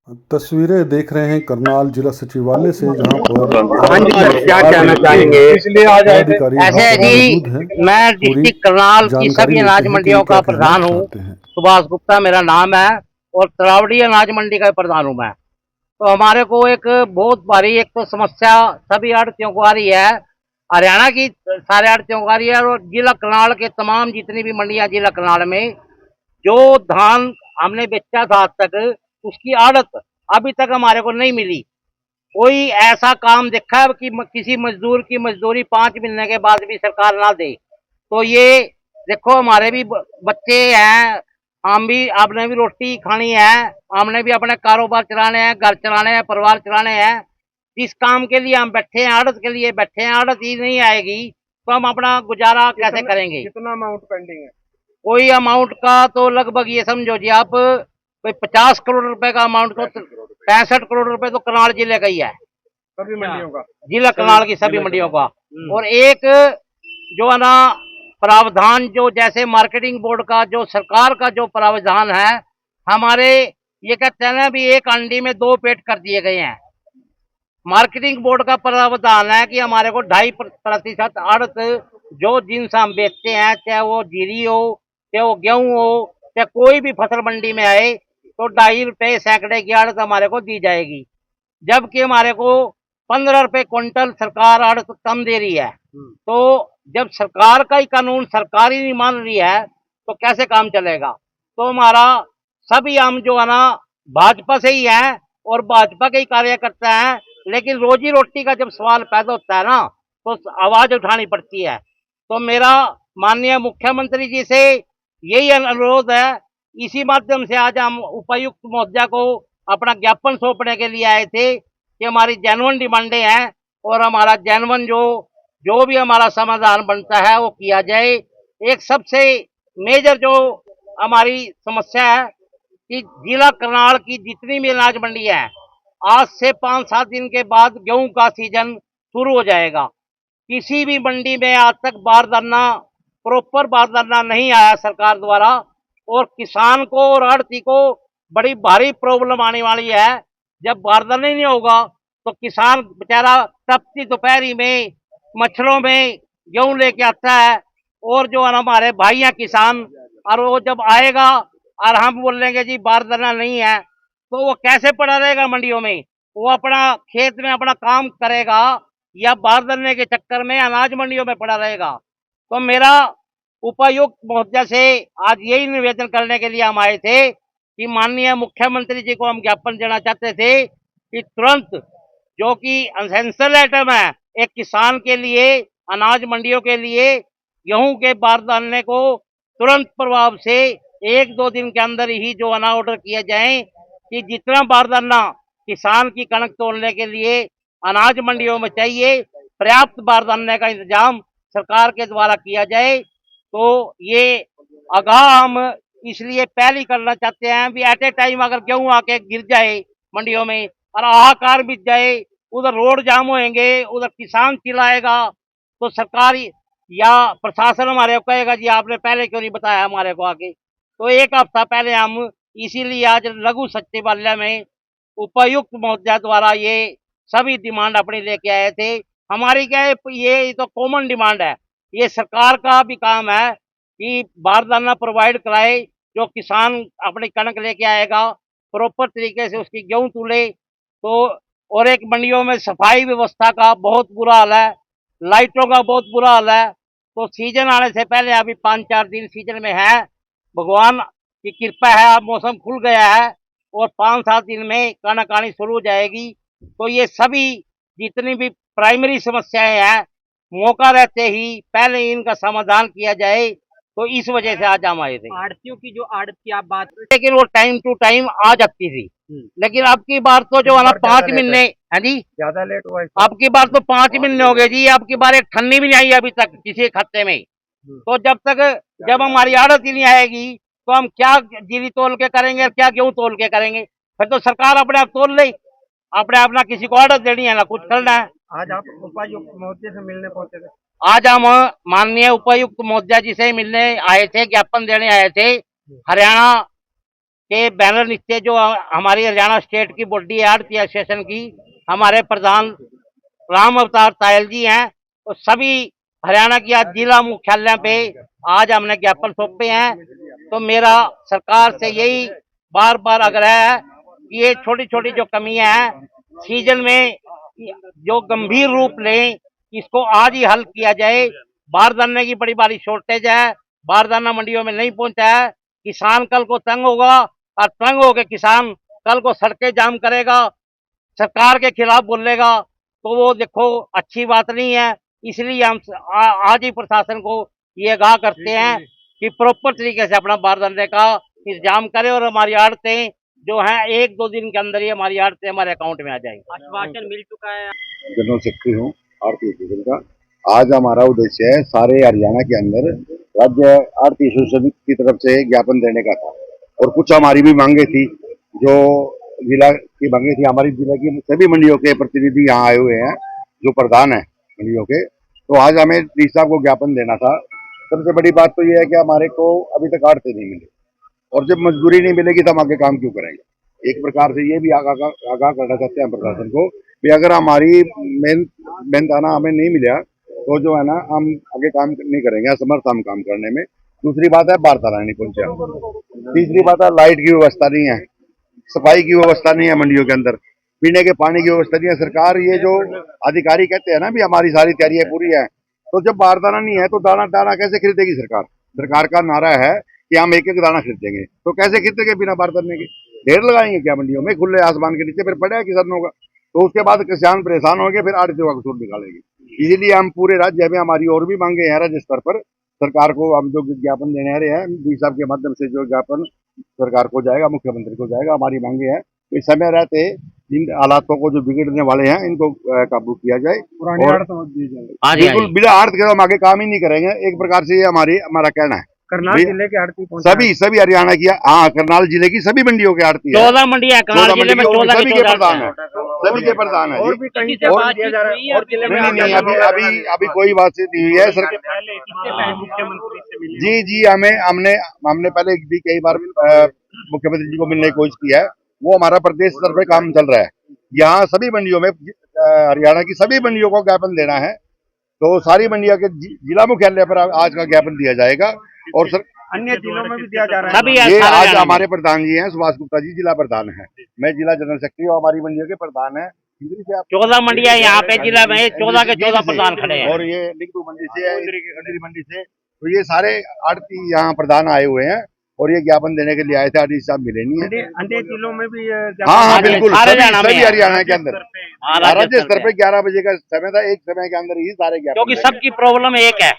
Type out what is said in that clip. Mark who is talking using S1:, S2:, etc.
S1: तस्वीरें देख रहे हैं करनाल जिला सचिवालय से, जहां पर
S2: हाँ जी सर, क्या कहना चाहेंगे?
S3: इसलिए आज आए थे।
S1: अधिकारी
S2: ऐसे
S1: यहाँ
S2: है
S1: पर
S2: जी,
S1: मौजूद हैं।
S2: मैं
S1: पूरी
S2: डिस्ट्रिक्ट करनाल की
S1: जानकारी
S2: सभी
S1: लेते
S2: अनाज
S1: हैं कि
S2: मंडियों
S1: ये क्या
S2: का
S1: कहना
S2: प्रधान हूँ।
S1: चाहते हैं।
S2: सुभाष गुप्ता मेरा नाम है और तरावड़ी अनाज मंडी का प्रधान हूँ मैं। तो हमारे को एक बहुत भारी एक तो समस्या सभी आड़तियों को आ रही है, हरियाणा की सारे आड़तियों को आ रही है और जिला करनाल के तमाम जितनी भी मंडियां जिला करनाल में जो धान हमने बेचा था आज तक, उसकी आड़त अभी तक हमारे को नहीं मिली। कोई ऐसा काम देखा है कि किसी मजदूर की मजदूरी 5 महीने के बाद भी सरकार ना दे? तो ये देखो, हमारे भी बच्चे हैं, हम भी, आपने भी रोटी खानी है, हमने भी अपने कारोबार चलाने हैं, घर चलाने हैं, परिवार चलाने हैं। जिस काम के लिए हम बैठे हैं, आड़त के लिए बैठे हैं, आड़त ही नहीं आएगी तो हम अपना गुजारा कैसे करेंगे?
S3: कितना अमाउंट पेंडिंग है?
S2: कोई अमाउंट का तो लगभग ये समझो जी आप, कोई 50 करोड़ रुपए का अमाउंट, तो 65 करोड़ रुपए तो करनाल जिले का ही है,
S3: सभी मंडियों का।
S2: जिला करनाल की सभी मंडियों का। और एक जो है ना प्रावधान, जो जैसे मार्केटिंग बोर्ड का, जो सरकार का जो प्रावधान है, हमारे ये कहते हैं ना भी एक अंडी में 2 पेट कर दिए गए हैं। मार्केटिंग बोर्ड का प्रावधान है कि हमारे को 2.5% आड़त जो जिनसे हम बेचते हैं, चाहे वो जीरी हो, चाहे वो गेहूं हो, चाहे कोई भी फसल मंडी में आए, तो 2.5 रुपए सैकड़े की आड़त हमारे को दी जाएगी। जबकि हमारे को 15 रुपए क्विंटल सरकार आड़त कम दे रही है। तो जब सरकार का ही कानून सरकार ही नहीं मान रही है तो कैसे काम चलेगा? तो हमारा सभी हम जो है ना भाजपा से ही है और भाजपा के ही कार्यकर्ता हैं, लेकिन रोजी रोटी का जब सवाल पैदा होता है ना, तो आवाज उठानी पड़ती है। तो मेरा माननीय मुख्यमंत्री जी से यही अनुरोध है, इसी माध्यम से आज हम उपायुक्त महोदया को अपना ज्ञापन सौंपने के लिए आए थे कि हमारी जेन्युइन डिमांडें हैं और हमारा जेन्युइन जो भी हमारा समाधान बनता है वो किया जाए। एक सबसे मेजर जो हमारी समस्या है कि जिला करनाल की जितनी भी अनाज मंडी है, आज से 5-7 दिन के बाद गेहूं का सीजन शुरू हो जाएगा। किसी भी मंडी में आज तक बारदाना, प्रॉपर बारदाना नहीं आया सरकार द्वारा, और किसान को और आड़ती को बड़ी भारी प्रॉब्लम आने वाली है। जब बारदाना ही नहीं होगा तो किसान बेचारा तपती दोपहरी में मच्छरों में गेहूं लेके आता है, और जो हमारे भाई हैं किसान, और वो जब आएगा और हम बोलेंगे जी बारदाना नहीं है, तो वो कैसे पड़ा रहेगा मंडियों में? वो अपना खेत में अपना काम करेगा या बारदाने के चक्कर में अनाज मंडियों में पड़ा रहेगा? तो मेरा उपायुक्त महोदया से आज यही निवेदन करने के लिए हम आए थे कि माननीय मुख्यमंत्री जी को हम ज्ञापन देना चाहते थे कि तुरंत, जो कि एसेंशियल आइटम है एक किसान के लिए, अनाज मंडियों के लिए, गेहूं के बारदाने को तुरंत प्रभाव से 1-2 दिन के अंदर ही जो है ना ऑर्डर किया जाए कि जितना बारदाना किसान की कणक तोड़ने के लिए अनाज मंडियों में चाहिए, पर्याप्त बारदाने का इंतजाम सरकार के द्वारा किया जाए। तो ये आगाह हम इसलिए पहले ही करना चाहते हैं भी एट ए टाइम अगर गेहूं आके गिर जाए मंडियों में और हाहाकार बिछ जाए, उधर रोड जाम होएंगे, उधर किसान चिल्लाएगा, तो सरकार या प्रशासन हमारे को कहेगा जी आपने पहले क्यों नहीं बताया हमारे को आगे। तो एक हफ्ता पहले हम इसीलिए आज लघु सचिवालय में उपायुक्त महोदया द्वारा ये सभी डिमांड अपनी लेके आए थे। हमारी क्या है, ये तो कॉमन डिमांड है, ये सरकार का भी काम है कि बारदाना प्रोवाइड कराए, जो किसान अपनी कणक लेके आएगा प्रॉपर तरीके से उसकी गेहूं तुले। तो और एक मंडियों में सफाई व्यवस्था का बहुत बुरा हाल है, लाइटों का बहुत बुरा हाल है। तो सीजन आने से पहले अभी 5-4 दिन सीजन में है, भगवान की कृपा है अब मौसम खुल गया है और 5-7 दिन में कणक आनी शुरू हो जाएगी। तो ये सभी जितनी भी प्राइमरी समस्याएं हैं, मौका रहते ही पहले इनका समाधान किया जाए, तो इस वजह से आज हम आए थे।
S4: आड़तियों की जो आड़त की आप बात
S2: लेकिन वो टाइम टू टाइम आ जाती थी, लेकिन अब की बार तो जो है ना 5 महीने है जी,
S3: ज्यादा लेट हुआ है।
S2: अब की बार तो 5 महीने हो गए जी। अब की बार एक ठन्नी भी नहीं आई अभी तक किसी खाते में। तो जब हमारी आड़त ही नहीं आएगी तो हम क्या जीरी तोल के करेंगे और क्या गेहूं तोल के करेंगे? फिर तो सरकार अपने आप तोल ले, अपने आप ना किसी को आड़त देनी है ना कुछ करना है।
S3: आज आप उपायुक्त महोदय से मिलने पहुंचे थे।
S2: आज हम माननीय उपायुक्त महोदया जी से मिलने आए थे, ज्ञापन देने आए थे। हरियाणा के बैनर नीचे जो हमारी हरियाणा स्टेट की बॉडी है आड़ती एसोसिएशन की, हमारे प्रधान राम अवतार तायल जी हैं, तो सभी हरियाणा की आज जिला मुख्यालय पे आज हमने ज्ञापन सौंपे हैं। तो मेरा सरकार से यही बार बार आग्रह है कि ये छोटी छोटी जो कमियां हैं सीजन में जो गंभीर रूप लें, इसको आज ही हल किया जाए। बारदाने की बड़ी बड़ी शॉर्टेज है, बारदाना मंडियों में नहीं पहुंचा है, किसान कल को तंग होगा और तंग होकर किसान कल को सड़कें जाम करेगा, सरकार के खिलाफ बोलेगा, तो वो देखो अच्छी बात नहीं है। इसलिए हम आज ही प्रशासन को ये आगाह करते हैं कि प्रॉपर तरीके से अपना बारदाने का इंतजाम करे और हमारी आड़तें जो हैं 1-2 दिन के अंदर ही हमारी आड़तें हमारे अकाउंट में आ जाएंगी।
S4: आश्वासन मिल चुका है।
S5: जनरल सेक्रेटरी हूँ आरती एसोसिएशन का। आज हमारा उद्देश्य है सारे हरियाणा के अंदर राज्य आरती एसोसिएशन की तरफ से ज्ञापन देने का था और कुछ हमारी भी मांगे थी जो जिला की मांगे थी। हमारी जिला की सभी मंडियों के प्रतिनिधि यहाँ आए हुए हैं जो प्रधान है मंडियों के। तो आज हमें डी साहब को ज्ञापन देना था। सबसे बड़ी बात तो ये है कि हमारे को अभी तक आड़ते नहीं मिले और जब मजदूरी नहीं मिलेगी तो हम आगे काम क्यों करेंगे। एक प्रकार से ये भी आगाह करना चाहते हैं प्रशासन को कि अगर हमारी मेन दाना हमें नहीं मिला तो जो है ना हम आगे काम नहीं करेंगे, असमर्थ हम काम करने में। दूसरी बात है बारदाना नहीं पहुंचा। तीसरी बात है लाइट की व्यवस्था नहीं है, सफाई की व्यवस्था नहीं है मंडियों के अंदर, पीने के पानी की व्यवस्था नहीं है। सरकार ये जो अधिकारी कहते हैं ना भी हमारी सारी तैयारियां पूरी है, तो जब बारदाना नहीं है तो दाना कैसे खरीदेगी सरकार। सरकार का नारा है कि हम एक एक दाना खरीदेंगे, तो कैसे खरीदेंगे बिना बारदाने के। ढेर लगाएंगे क्या मंडियों में खुले आसमान के नीचे, फिर पड़ेगा किसानों का। तो उसके बाद किसान परेशान होंगे, फिर आड़तियों का कसूर निकालेंगे। इसीलिए हम पूरे राज्य में हमारी और भी मांगे हैं राज्य स्तर पर सरकार को हम जो ज्ञापन देने रहे हैं डी साहब के माध्यम से जो ज्ञापन सरकार को जाएगा, मुख्यमंत्री को जाएगा। हमारी मांगे हैं इस समय रहते इन हालातों को जो बिगड़ने वाले हैं इनको काबू किया जाए और बिल्कुल बिना आड़त के हम आगे काम ही नहीं करेंगे। एक प्रकार से ये हमारा कहना है।
S3: करनाल जिले के आड़ती
S5: सभी हरियाणा की, हाँ करनाल जिले की सभी मंडियों के आड़ती है।
S2: 14 मंडियां करनाल जिले में, 14
S5: सभी के प्रधान है, सभी के प्रधान है।
S3: और भी कहीं से बात दिया जा रहा है और जिले में
S5: नहीं, अभी कोई बातचीत नहीं हुई है सर।
S3: मुख्यमंत्री से मिले।
S5: जी हमने पहले भी कई बार मुख्यमंत्री जी को मिलने की कोशिश किया है। वो हमारा प्रदेश स्तर पे काम चल रहा है। यहाँ सभी मंडियों में हरियाणा की सभी मंडियों को ज्ञापन देना है, तो सारी मंडियों के जिला मुख्यालय पर आज का ज्ञापन दिया जाएगा और सर
S3: अन्य जिलों में भी दिया जा रहा है।
S5: ये आज हमारे प्रधान जी हैं, सुभाष गुप्ता जी जिला प्रधान है, मैं जिला जनरल सेक्रेटरी और हमारी मंडियों के प्रधान है।
S2: 14 मंडियां यहाँ पे जिला में 14 के 14 प्रधान खड़े हैं
S5: और ये लिंगू मंडी से है, इंद्री मंडी से, तो ये सारे आड़ती यहाँ प्रधान आए हुए हैं और ये ज्ञापन देने के लिए आए थे। आरडी साहब मिले नहीं है।
S3: अन्य जिलों में भी
S5: हाँ बिल्कुल सभी हरियाणा के अंदर
S2: राज्य
S5: राज्य स्तर पे 11 बजे का समय था, एक समय के अंदर ही सारे ज्ञापन,
S2: क्योंकि सबकी प्रॉब्लम एक है।